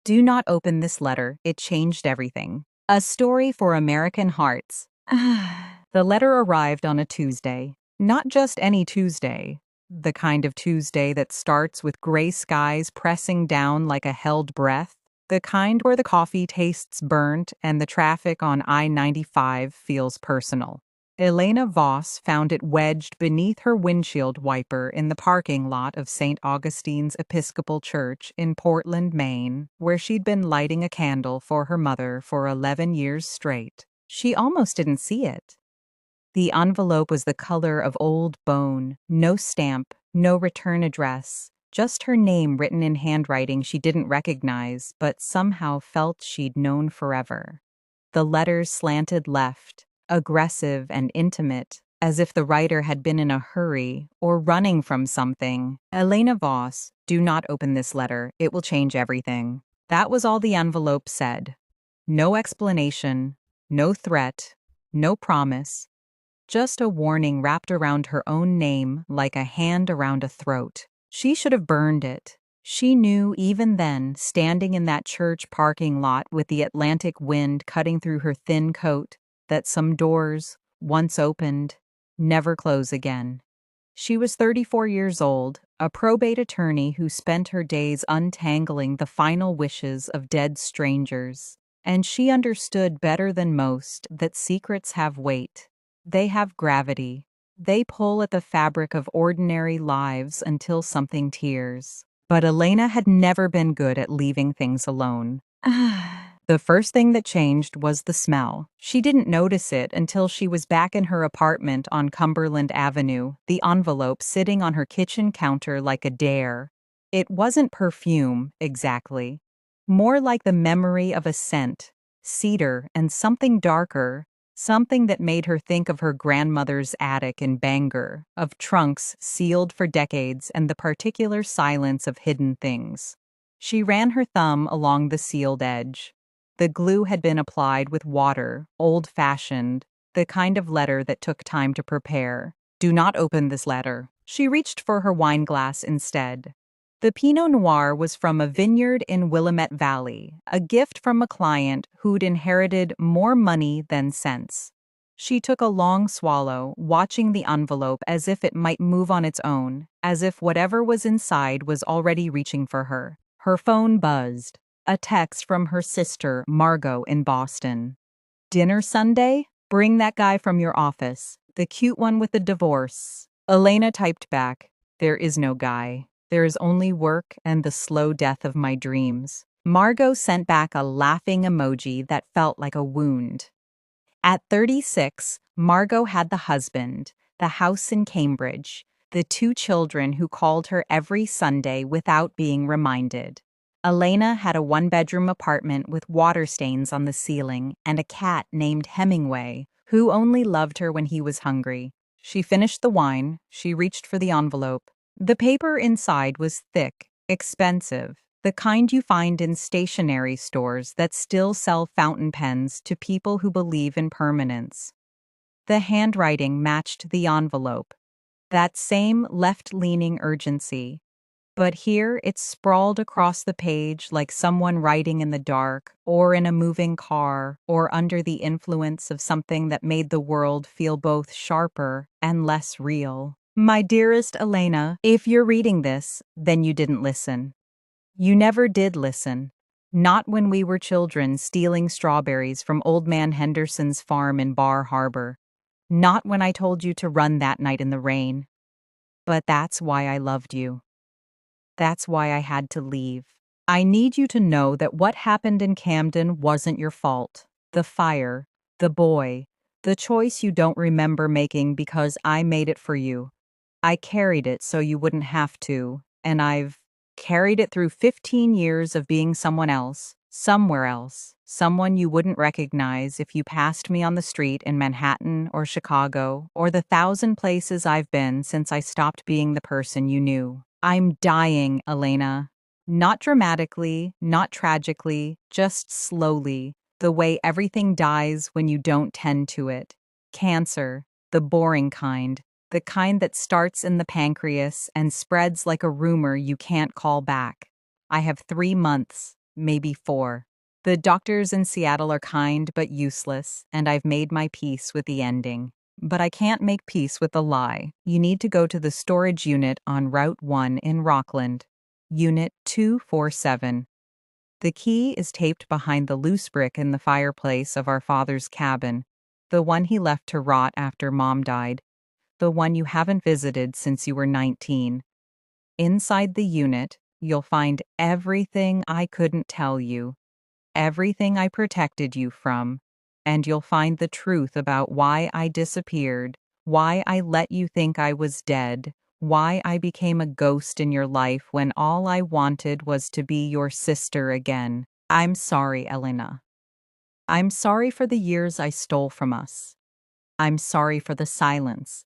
Do not open this letter. It changed everything. A story for American hearts. The letter arrived on a Tuesday. Not just any Tuesday. The kind of Tuesday that starts with gray skies pressing down like a held breath. The kind where the coffee tastes burnt and the traffic on I-95 feels personal. Elena Voss found it wedged beneath her windshield wiper in the parking lot of St. Augustine's Episcopal Church in Portland, Maine, where she'd been lighting a candle for her mother for 11 years straight. She almost didn't see it. The envelope was the color of old bone, no stamp, no return address, just her name written in handwriting she didn't recognize but somehow felt she'd known forever. The letters slanted left, aggressive and intimate, as if the writer had been in a hurry or running from something. Elena Voss, do not open this letter. It will change everything. That was all the envelope said. No explanation, no threat, no promise. Just a warning wrapped around her own name like a hand around a throat. She should have burned it. She knew even then, standing in that church parking lot with the Atlantic wind cutting through her thin coat, that some doors, once opened, never close again. She was 34 years old, a probate attorney who spent her days untangling the final wishes of dead strangers. And she understood better than most that secrets have weight. They have gravity. They pull at the fabric of ordinary lives until something tears. But Elena had never been good at leaving things alone. The first thing that changed was the smell. She didn't notice it until she was back in her apartment on Cumberland Avenue, the envelope sitting on her kitchen counter like a dare. It wasn't perfume, exactly. More like the memory of a scent, cedar and something darker, something that made her think of her grandmother's attic in Bangor, of trunks sealed for decades and the particular silence of hidden things. She ran her thumb along the sealed edge. The glue had been applied with water, old-fashioned, the kind of letter that took time to prepare. Do not open this letter. She reached for her wine glass instead. The Pinot Noir was from a vineyard in Willamette Valley, a gift from a client who'd inherited more money than sense. She took a long swallow, watching the envelope as if it might move on its own, as if whatever was inside was already reaching for her. Her phone buzzed. A text from her sister, Margot, in Boston. Dinner Sunday? Bring that guy from your office. The cute one with the divorce. Elena typed back, there is no guy. There is only work and the slow death of my dreams. Margot sent back a laughing emoji that felt like a wound. At 36, Margot had the husband, the house in Cambridge, the 2 children who called her every Sunday without being reminded. Elena had a 1-bedroom apartment with water stains on the ceiling and a cat named Hemingway, who only loved her when he was hungry. She finished the wine. She reached for the envelope. The paper inside was thick, expensive, the kind you find in stationery stores that still sell fountain pens to people who believe in permanence. The handwriting matched the envelope, that same left-leaning urgency. But here it sprawled across the page like someone writing in the dark, or in a moving car, or under the influence of something that made the world feel both sharper and less real. My dearest Elena, if you're reading this, then you didn't listen. You never did listen. Not when we were children stealing strawberries from Old Man Henderson's farm in Bar Harbor. Not when I told you to run that night in the rain. But that's why I loved you. That's why I had to leave. I need you to know that what happened in Camden wasn't your fault. The fire, the boy, the choice you don't remember making because I made it for you. I carried it so you wouldn't have to, and I've carried it through 15 years of being someone else, somewhere else, someone you wouldn't recognize if you passed me on the street in Manhattan or Chicago or the 1,000 places I've been since I stopped being the person you knew. I'm dying, Elena. Not dramatically, not tragically, just slowly, the way everything dies when you don't tend to it. Cancer, the boring kind, the kind that starts in the pancreas and spreads like a rumor you can't call back. I have 3 months, maybe 4. The doctors in Seattle are kind but useless, and I've made my peace with the ending. But I can't make peace with the lie. You need to go to the storage unit on Route 1 in Rockland. Unit 247. The key is taped behind the loose brick in the fireplace of our father's cabin, the one he left to rot after Mom died, the one you haven't visited since you were 19. Inside the unit, you'll find everything I couldn't tell you, everything I protected you from, and you'll find the truth about why I disappeared, why I let you think I was dead, why I became a ghost in your life when all I wanted was to be your sister again. I'm sorry, Elena. I'm sorry for the years I stole from us. I'm sorry for the silence.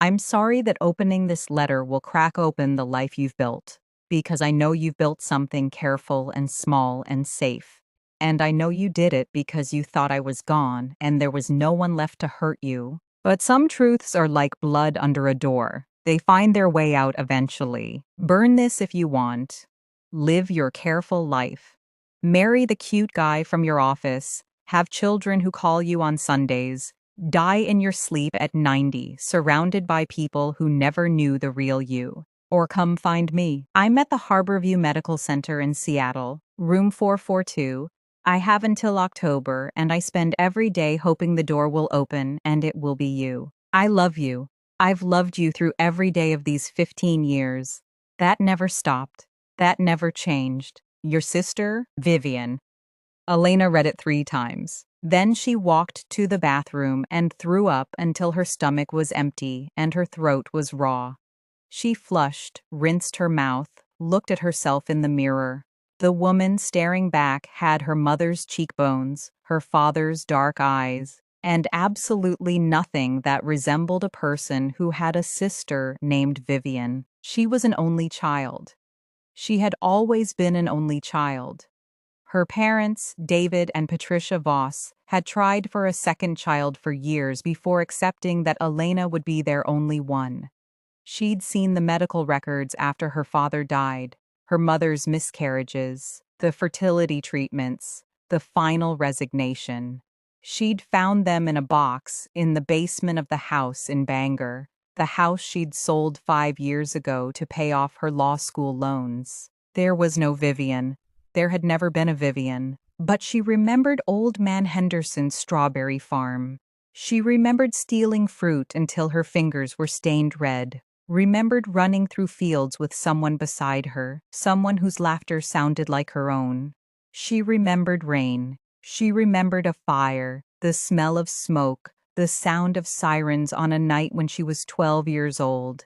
I'm sorry that opening this letter will crack open the life you've built, because I know you've built something careful and small and safe. And I know you did it because you thought I was gone and there was no one left to hurt you. But some truths are like blood under a door. They find their way out eventually. Burn this if you want. Live your careful life. Marry the cute guy from your office. Have children who call you on Sundays. Die in your sleep at 90, surrounded by people who never knew the real you. Or come find me. I'm at the Harborview Medical Center in Seattle, room 442. I have until October, and I spend every day hoping the door will open and it will be you. I love you. I've loved you through every day of these 15 years. That never stopped. That never changed. Your sister, Vivian. Elena read it 3 times. Then she walked to the bathroom and threw up until her stomach was empty and her throat was raw. She flushed, rinsed her mouth, looked at herself in the mirror. The woman staring back had her mother's cheekbones, her father's dark eyes, and absolutely nothing that resembled a person who had a sister named Vivian. She was an only child. She had always been an only child. Her parents, David and Patricia Voss, had tried for a second child for years before accepting that Elena would be their only one. She'd seen the medical records after her father died, her mother's miscarriages, the fertility treatments, the final resignation. She'd found them in a box in the basement of the house in Bangor, the house she'd sold 5 years ago to pay off her law school loans. There was no Vivian. There had never been a Vivian, but she remembered Old Man Henderson's strawberry farm. She remembered stealing fruit until her fingers were stained red, remembered running through fields with someone beside her, someone whose laughter sounded like her own. She remembered rain. She remembered a fire, the smell of smoke, the sound of sirens on a night when she was 12 years old.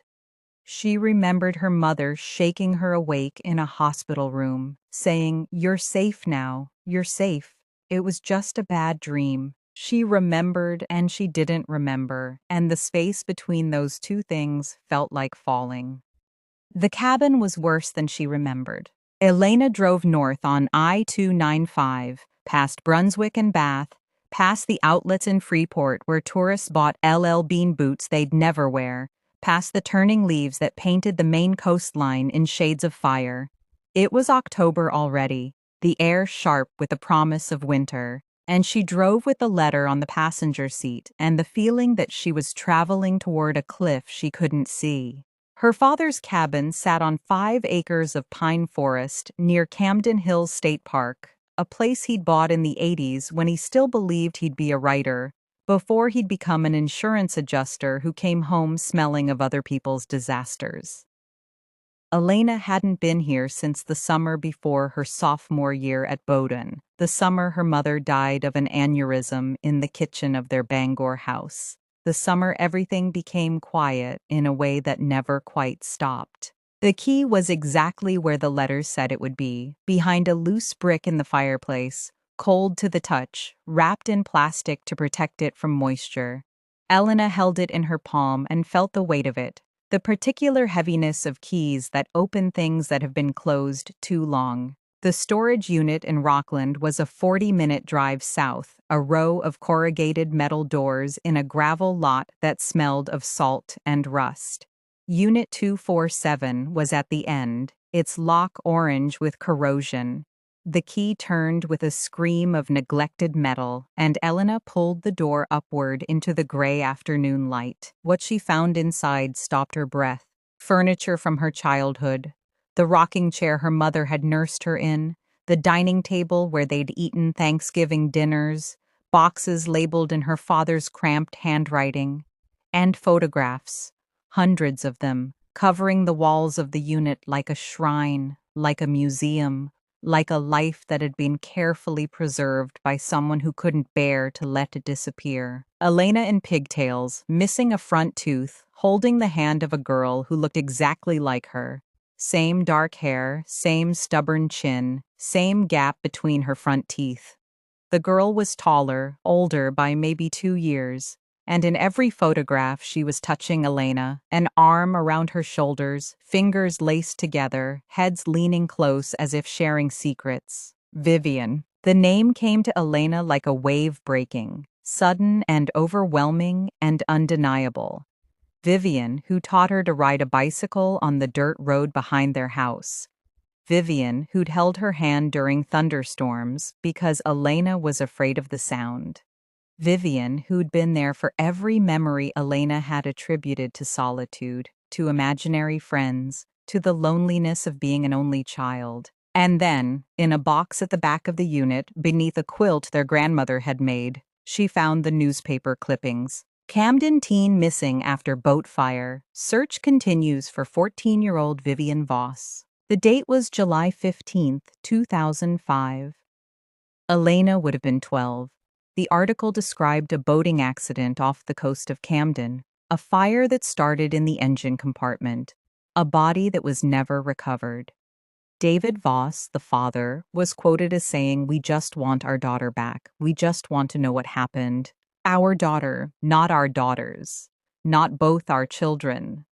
She remembered her mother shaking her awake in a hospital room, saying, "You're safe now, you're safe. It was just a bad dream." She remembered and she didn't remember, and the space between those two things felt like falling. The cabin was worse than she remembered. Elena drove north on I-295, past Brunswick and Bath, past the outlets in Freeport where tourists bought LL Bean boots they'd never wear, past the turning leaves that painted the Maine coastline in shades of fire. It was October already, the air sharp with the promise of winter, and she drove with the letter on the passenger seat and the feeling that she was traveling toward a cliff she couldn't see. Her father's cabin sat on 5 acres of pine forest near Camden Hills State Park, a place he'd bought in the 80s when he still believed he'd be a writer, before he'd become an insurance adjuster who came home smelling of other people's disasters. Elena hadn't been here since the summer before her sophomore year at Bowdoin, the summer her mother died of an aneurysm in the kitchen of their Bangor house, the summer everything became quiet in a way that never quite stopped. The key was exactly where the letters said it would be, behind a loose brick in the fireplace, cold to the touch, wrapped in plastic to protect it from moisture. Elena held it in her palm and felt the weight of it, the particular heaviness of keys that open things that have been closed too long. The storage unit in Rockland was a 40-minute drive south, a row of corrugated metal doors in a gravel lot that smelled of salt and rust. Unit 247 was at the end, its lock orange with corrosion. The key turned with a scream of neglected metal, and Elena pulled the door upward into the gray afternoon light. What she found inside stopped her breath. Furniture from her childhood, the rocking chair her mother had nursed her in, the dining table where they'd eaten Thanksgiving dinners, boxes labeled in her father's cramped handwriting, and photographs, hundreds of them, covering the walls of the unit like a shrine, like a museum, like a life that had been carefully preserved by someone who couldn't bear to let it disappear. Elena in pigtails, missing a front tooth, holding the hand of a girl who looked exactly like her. Same dark hair, same stubborn chin, same gap between her front teeth. The girl was taller, older by maybe 2 years, and in every photograph she was touching Elena, an arm around her shoulders, fingers laced together, heads leaning close as if sharing secrets. Vivian. The name came to Elena like a wave breaking, sudden and overwhelming and undeniable. Vivian, who taught her to ride a bicycle on the dirt road behind their house. Vivian, who'd held her hand during thunderstorms because Elena was afraid of the sound. Vivian, who'd been there for every memory Elena had attributed to solitude, to imaginary friends, to the loneliness of being an only child. And then, in a box at the back of the unit, beneath a quilt their grandmother had made, she found the newspaper clippings. Camden teen missing after boat fire. Search continues for 14-year-old Vivian Voss. The date was July 15th, 2005. Elena would have been 12. The article described a boating accident off the coast of Camden, a fire that started in the engine compartment, a body that was never recovered. David Voss, the father, was quoted as saying, "We just want our daughter back. We just want to know what happened. Our daughter, not our daughters, not both our children.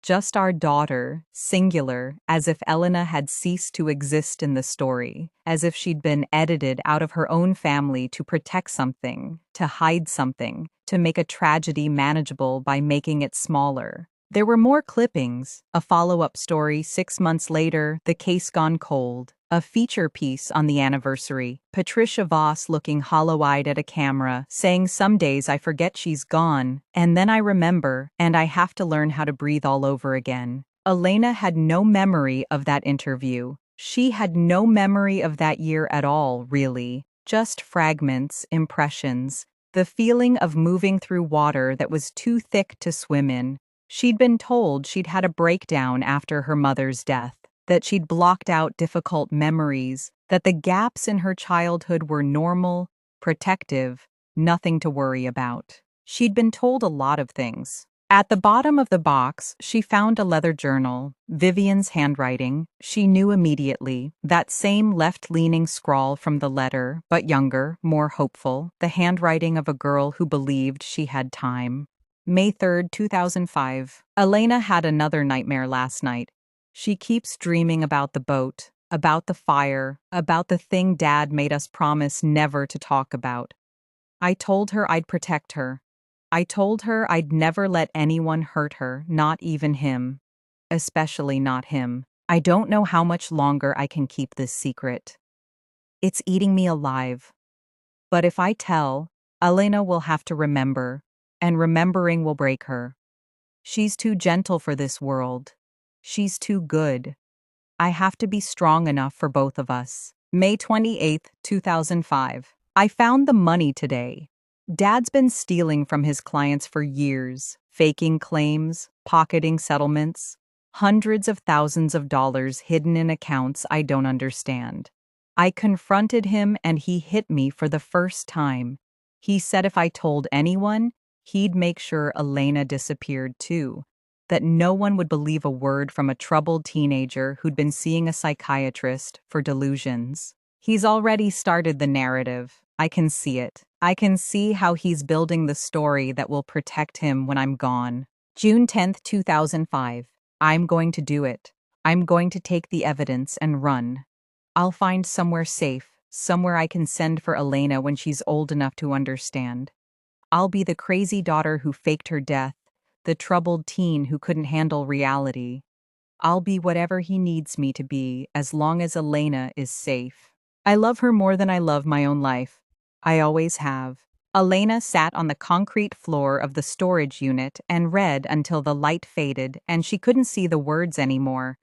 Just our daughter, singular, as if Elena had ceased to exist in the story, as if she'd been edited out of her own family to protect something, to hide something, to make a tragedy manageable by making it smaller." There were more clippings, a follow-up story 6 months later, The Case Gone Cold, a feature piece on the anniversary, Patricia Voss looking hollow-eyed at a camera, saying, "Some days I forget she's gone, and then I remember, and I have to learn how to breathe all over again." Elena had no memory of that interview. She had no memory of that year at all, really. Just fragments, impressions, the feeling of moving through water that was too thick to swim in. She'd been told she'd had a breakdown after her mother's death, that she'd blocked out difficult memories, that the gaps in her childhood were normal, protective, nothing to worry about. She'd been told a lot of things. At the bottom of the box, she found a leather journal, Vivian's handwriting. She knew immediately, that same left-leaning scrawl from the letter, but younger, more hopeful, the handwriting of a girl who believed she had time. May 3rd, 2005. Elena had another nightmare last night. She keeps dreaming about the boat, about the fire, about the thing Dad made us promise never to talk about. I told her I'd protect her. I told her I'd never let anyone hurt her, not even him. Especially not him. I don't know how much longer I can keep this secret. It's eating me alive. But if I tell, Elena will have to remember, and remembering will break her. She's too gentle for this world. She's too good. I have to be strong enough for both of us. May 28th, 2005. I found the money today. Dad's been stealing from his clients for years, faking claims, pocketing settlements, hundreds of thousands of dollars hidden in accounts I don't understand. I confronted him and he hit me for the first time. He said if I told anyone, he'd make sure Elena disappeared too, that no one would believe a word from a troubled teenager who'd been seeing a psychiatrist for delusions. He's already started the narrative. I can see it. I can see how he's building the story that will protect him when I'm gone. June 10th, 2005. I'm going to do it. I'm going to take the evidence and run. I'll find somewhere safe, somewhere I can send for Elena when she's old enough to understand. I'll be the crazy daughter who faked her death, the troubled teen who couldn't handle reality. I'll be whatever he needs me to be as long as Elena is safe. I love her more than I love my own life. I always have. Elena sat on the concrete floor of the storage unit and read until the light faded and she couldn't see the words anymore.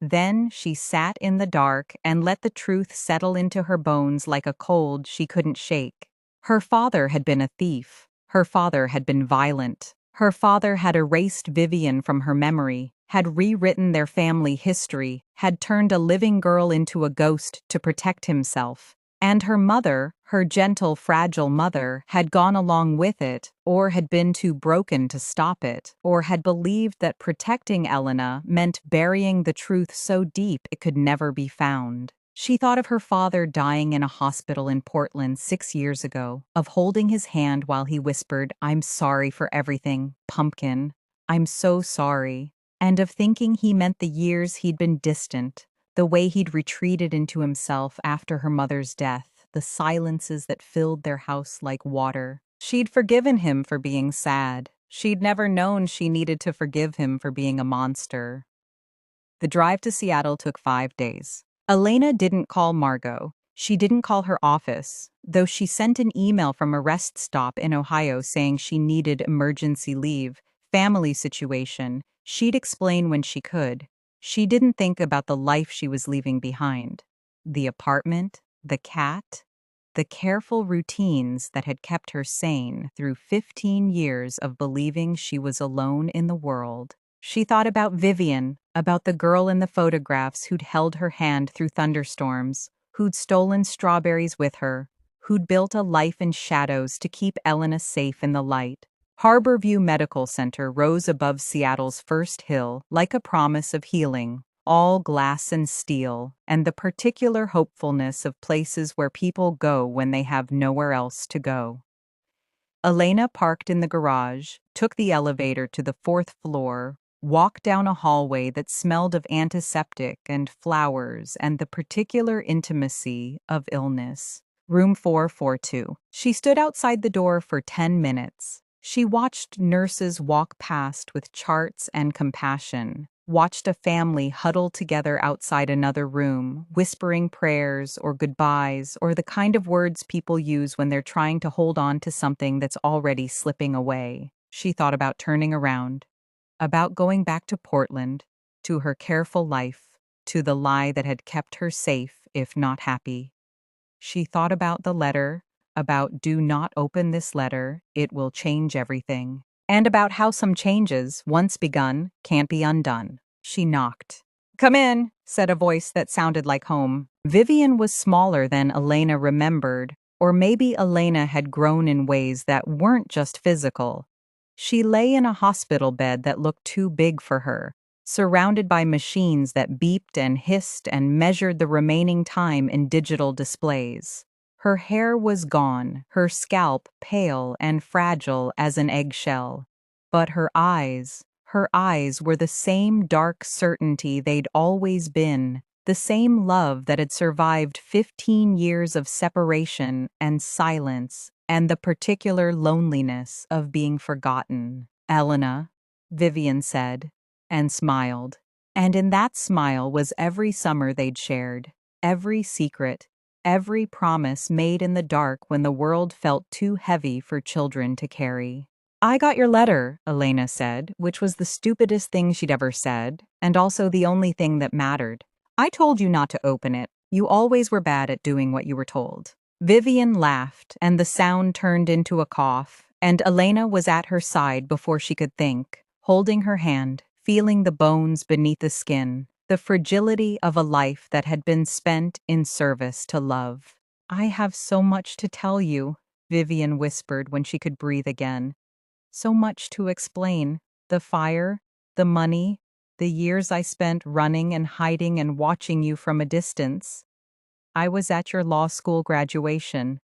Then she sat in the dark and let the truth settle into her bones like a cold she couldn't shake. Her father had been a thief. Her father had been violent. Her father had erased Vivian from her memory, had rewritten their family history, had turned a living girl into a ghost to protect himself. And her mother, her gentle, fragile mother, had gone along with it, or had been too broken to stop it, or had believed that protecting Elena meant burying the truth so deep it could never be found. She thought of her father dying in a hospital in Portland 6 years ago, of holding his hand while he whispered, "I'm sorry for everything, pumpkin. I'm so sorry," and of thinking he meant the years he'd been distant, the way he'd retreated into himself after her mother's death, the silences that filled their house like water. She'd forgiven him for being sad. She'd never known she needed to forgive him for being a monster. The drive to Seattle took 5 days. Elena didn't call Margot. She didn't call her office, though she sent an email from a rest stop in Ohio saying she needed emergency leave, family situation. She'd explain when she could. She didn't think about the life she was leaving behind. The apartment, the cat, the careful routines that had kept her sane through 15 years of believing she was alone in the world. She thought about Vivian, about the girl in the photographs who'd held her hand through thunderstorms, who'd stolen strawberries with her, who'd built a life in shadows to keep Elena safe in the light. Harborview Medical Center rose above Seattle's first hill like a promise of healing, all glass and steel, and the particular hopefulness of places where people go when they have nowhere else to go. Elena parked in the garage, took the elevator to the 4th floor, walked down a hallway that smelled of antiseptic and flowers and the particular intimacy of illness. Room 442. She stood outside the door for 10 minutes. She watched nurses walk past with charts and compassion, watched a family huddle together outside another room, whispering prayers or goodbyes or the kind of words people use when they're trying to hold on to something that's already slipping away. She thought about turning around, about going back to Portland, to her careful life, to the lie that had kept her safe, if not happy. She thought about the letter, about "do not open this letter, it will change everything," and about how some changes, once begun, can't be undone. She knocked. "Come in," said a voice that sounded like home. Vivian was smaller than Elena remembered, or maybe Elena had grown in ways that weren't just physical. She lay in a hospital bed that looked too big for her, surrounded by machines that beeped and hissed and measured the remaining time in digital displays. Her hair was gone, her scalp pale and fragile as an eggshell. But her eyes were the same dark certainty they'd always been, the same love that had survived 15 years of separation and silence and the particular loneliness of being forgotten. "Elena," Vivian said, and smiled. And in that smile was every summer they'd shared, every secret, every promise made in the dark when the world felt too heavy for children to carry. "I got your letter," Elena said, which was the stupidest thing she'd ever said, and also the only thing that mattered. "I told you not to open it. You always were bad at doing what you were told." Vivian laughed, and the sound turned into a cough, and Elena was at her side before she could think, holding her hand, feeling the bones beneath the skin, the fragility of a life that had been spent in service to love. "I have so much to tell you," Vivian whispered when she could breathe again. "So much to explain. The fire, the money, the years I spent running and hiding and watching you from a distance. I was at your law school graduation.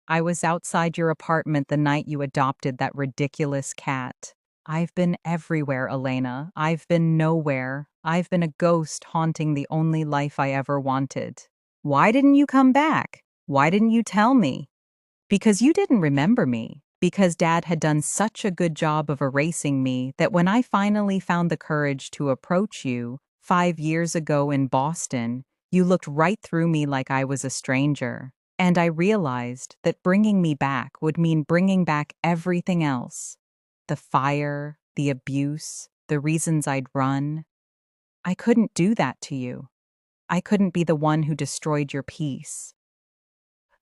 I was outside your apartment the night you adopted that ridiculous cat. I've been everywhere, Elena. I've been nowhere. I've been a ghost haunting the only life I ever wanted. Why didn't you come back? Why didn't you tell me?" "Because you didn't remember me. Because Dad had done such a good job of erasing me that when I finally found the courage to approach you 5 years ago in Boston, You looked right through me like I was a stranger. And I realized that bringing me back would mean bringing back everything else. The fire, the abuse, the reasons I'd run. I couldn't do that to you. I couldn't be the one who destroyed your peace.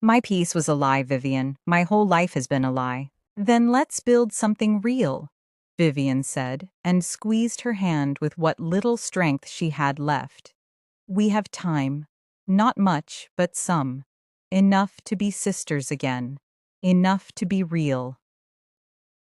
My peace was a lie, Vivian. My whole life has been a lie. Then let's build something real, Vivian said, and squeezed her hand with what little strength she had left. We have time. Not much, but some. Enough to be sisters again. Enough to be real.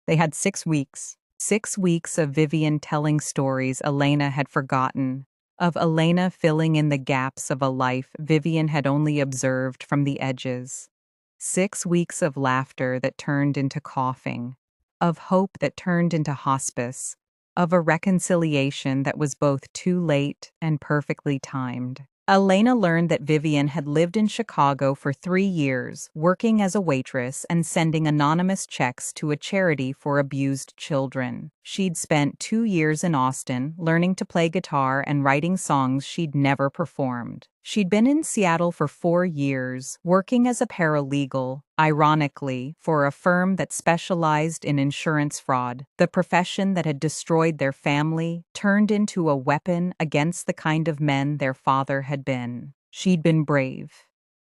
They had 6 weeks. 6 weeks of Vivian telling stories Elena had forgotten, of Elena filling in the gaps of a life Vivian had only observed from the edges. 6 weeks of laughter that turned into coughing, of hope that turned into hospice, of a reconciliation that was both too late and perfectly timed. Elena learned that Vivian had lived in Chicago for 3 years, working as a waitress and sending anonymous checks to a charity for abused children. She'd spent 2 years in Austin, learning to play guitar and writing songs she'd never performed. She'd been in Seattle for 4 years, working as a paralegal, ironically, for a firm that specialized in insurance fraud, the profession that had destroyed their family, turned into a weapon against the kind of men their father had been. She'd been brave.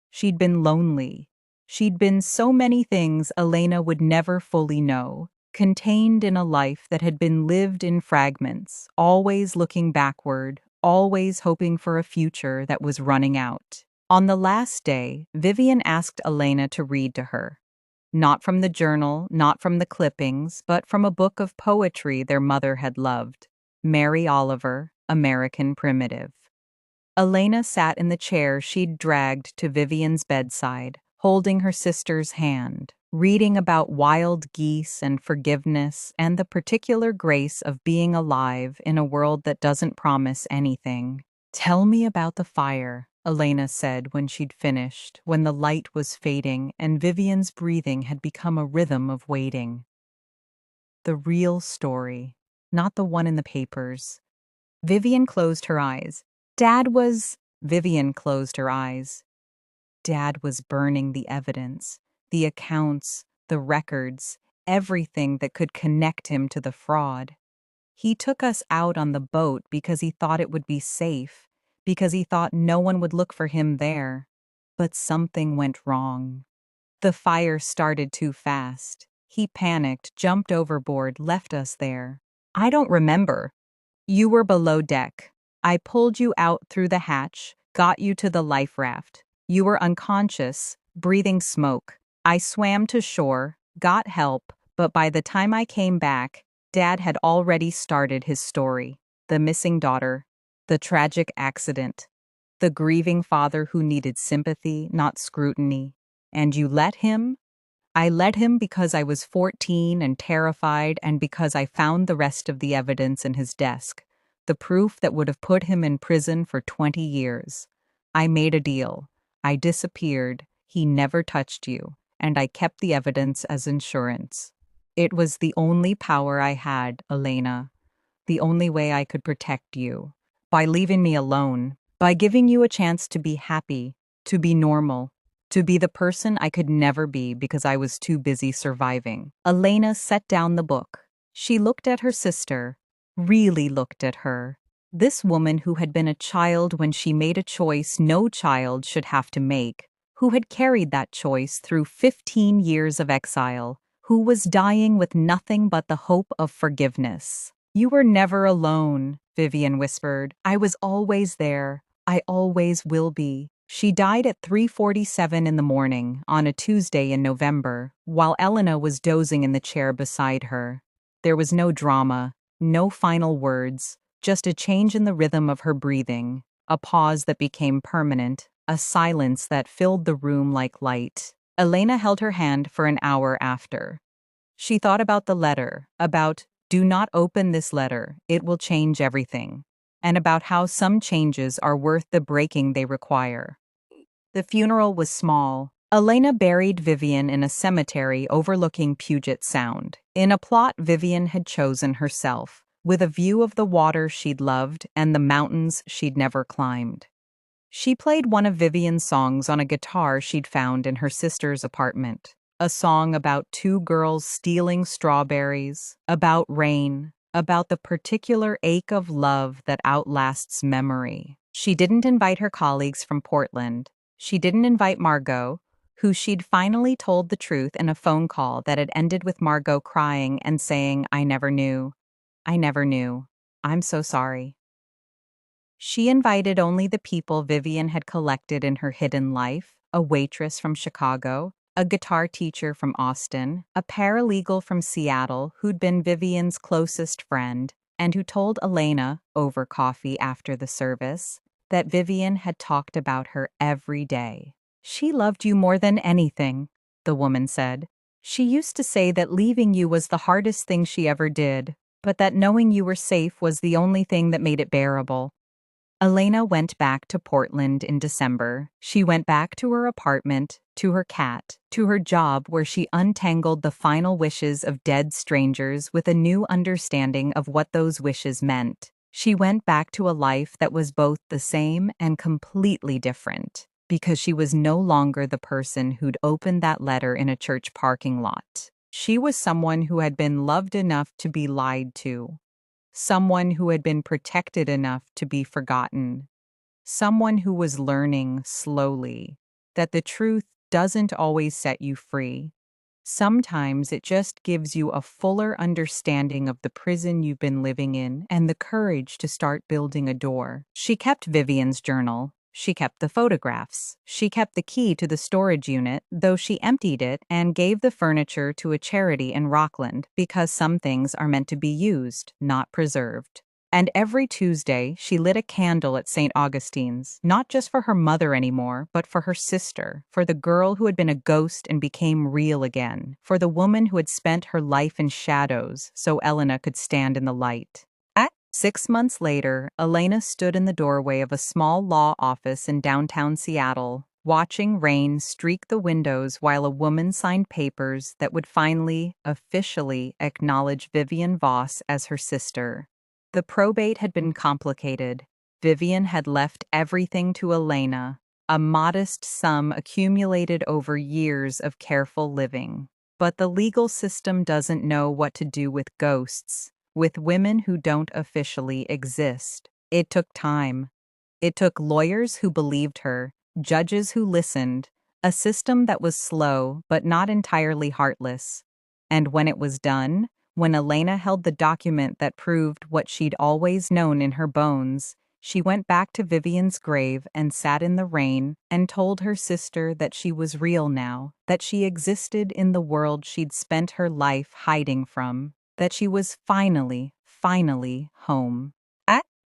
She'd been lonely. She'd been so many things Elena would never fully know, contained in a life that had been lived in fragments, always looking backward, always hoping for a future that was running out. On the last day, Vivian asked Elena to read to her. Not from the journal, not from the clippings, but from a book of poetry their mother had loved. Mary Oliver, American Primitive. Elena sat in the chair she'd dragged to Vivian's bedside, holding her sister's hand, reading about wild geese and forgiveness and the particular grace of being alive in a world that doesn't promise anything. "Tell me about the fire," Elena said when she'd finished, when the light was fading and Vivian's breathing had become a rhythm of waiting. The real story, not the one in the papers. Vivian closed her eyes. Vivian closed her eyes. Dad was burning the evidence, the accounts, the records, everything that could connect him to the fraud. He took us out on the boat because he thought it would be safe, because he thought no one would look for him there. But something went wrong. The fire started too fast. He panicked, jumped overboard, left us there. I don't remember. You were below deck. I pulled you out through the hatch, got you to the life raft. You were unconscious, breathing smoke. I swam to shore, got help, but by the time I came back, Dad had already started his story. The missing daughter, the tragic accident, the grieving father who needed sympathy, not scrutiny. And you let him? I let him because I was 14 and terrified and because I found the rest of the evidence in his desk, the proof that would have put him in prison for 20 years. I made a deal. I disappeared, he never touched you, and I kept the evidence as insurance. It was the only power I had, Elena, the only way I could protect you. By leaving me alone, by giving you a chance to be happy, to be normal, to be the person I could never be because I was too busy surviving. Elena set down the book. She looked at her sister, really looked at her. This woman who had been a child when she made a choice no child should have to make, who had carried that choice through 15 years of exile, who was dying with nothing but the hope of forgiveness. You were never alone, Vivian whispered. I was always there. I always will be. She died at 3:47 in the morning on a Tuesday in November, while Elena was dozing in the chair beside her. There was no drama, no final words, just a change in the rhythm of her breathing, a pause that became permanent, a silence that filled the room like light. Elena held her hand for an hour after. She thought about the letter, about, "Do not open this letter, it will change everything," and about how some changes are worth the breaking they require. The funeral was small. Elena buried Vivian in a cemetery overlooking Puget Sound, in a plot Vivian had chosen herself, with a view of the water she'd loved and the mountains she'd never climbed. She played one of Vivian's songs on a guitar she'd found in her sister's apartment. A song about two girls stealing strawberries, about rain, about the particular ache of love that outlasts memory. She didn't invite her colleagues from Portland. She didn't invite Margot, who she'd finally told the truth in a phone call that had ended with Margot crying and saying, "I never knew. I never knew. I'm so sorry." She invited only the people Vivian had collected in her hidden life: a waitress from Chicago, a guitar teacher from Austin, a paralegal from Seattle who'd been Vivian's closest friend, and who told Elena, over coffee after the service, that Vivian had talked about her every day. "She loved you more than anything," the woman said. "She used to say that leaving you was the hardest thing she ever did, but that knowing you were safe was the only thing that made it bearable." Elena went back to Portland in December. She went back to her apartment, to her cat, to her job where she untangled the final wishes of dead strangers with a new understanding of what those wishes meant. She went back to a life that was both the same and completely different, because she was no longer the person who'd opened that letter in a church parking lot. She was someone who had been loved enough to be lied to. Someone who had been protected enough to be forgotten. Someone who was learning slowly that the truth doesn't always set you free. Sometimes it just gives you a fuller understanding of the prison you've been living in and the courage to start building a door. She kept Vivian's journal. She kept the photographs. She kept the key to the storage unit, though she emptied it and gave the furniture to a charity in Rockland because some things are meant to be used, not preserved. And every Tuesday, she lit a candle at St. Augustine's, not just for her mother anymore, but for her sister, for the girl who had been a ghost and became real again, for the woman who had spent her life in shadows so Elena could stand in the light. 6 months later, Elena stood in the doorway of a small law office in downtown Seattle, watching rain streak the windows while a woman signed papers that would finally, officially acknowledge Vivian Voss as her sister. The probate had been complicated. Vivian had left everything to Elena, a modest sum accumulated over years of careful living. But the legal system doesn't know what to do with ghosts, with women who don't officially exist. It took time. It took lawyers who believed her, judges who listened, a system that was slow but not entirely heartless. And when it was done, when Elena held the document that proved what she'd always known in her bones, she went back to Vivian's grave and sat in the rain and told her sister that she was real now, that she existed in the world she'd spent her life hiding from, that she was finally home.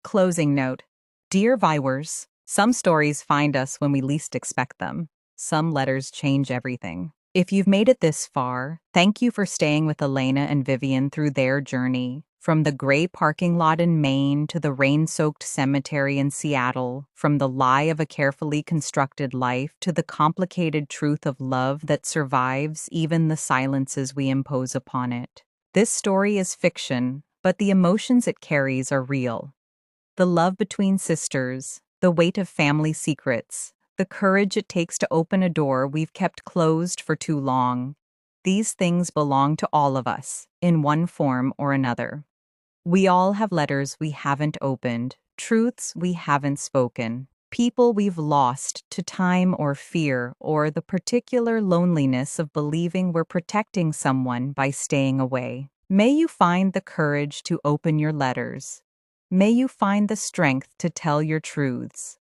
Closing note. Dear viewers, some stories find us when we least expect them. Some letters change everything. If you've made it this far, thank you for staying with Elena and Vivian through their journey. From the gray parking lot in Maine to the rain-soaked cemetery in Seattle, from the lie of a carefully constructed life to the complicated truth of love that survives even the silences we impose upon it. This story is fiction, but the emotions it carries are real. The love between sisters, the weight of family secrets, the courage it takes to open a door we've kept closed for too long. These things belong to all of us, in one form or another. We all have letters we haven't opened, truths we haven't spoken, people we've lost to time or fear, or the particular loneliness of believing we're protecting someone by staying away. May you find the courage to open your letters. May you find the strength to tell your truths.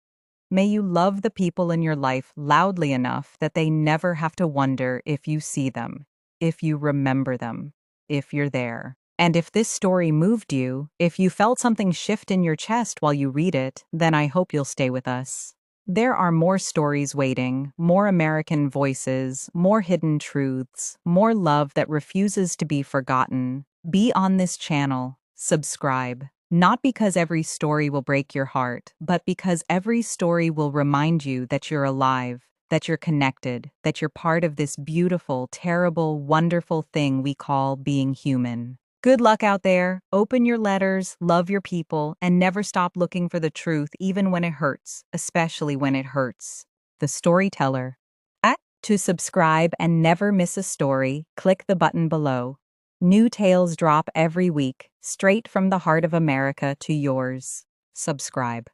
May you love the people in your life loudly enough that they never have to wonder if you see them, if you remember them, if you're there. And if this story moved you, if you felt something shift in your chest while you read it, then I hope you'll stay with us. There are more stories waiting, more American voices, more hidden truths, more love that refuses to be forgotten. Be on this channel. Subscribe. Not because every story will break your heart, but because every story will remind you that you're alive, that you're connected, that you're part of this beautiful, terrible, wonderful thing we call being human. Good luck out there. Open your letters, love your people, and never stop looking for the truth, even when it hurts, especially when it hurts. The Storyteller. To subscribe and never miss a story, click the button below. New tales drop every week, straight from the heart of America to yours. Subscribe.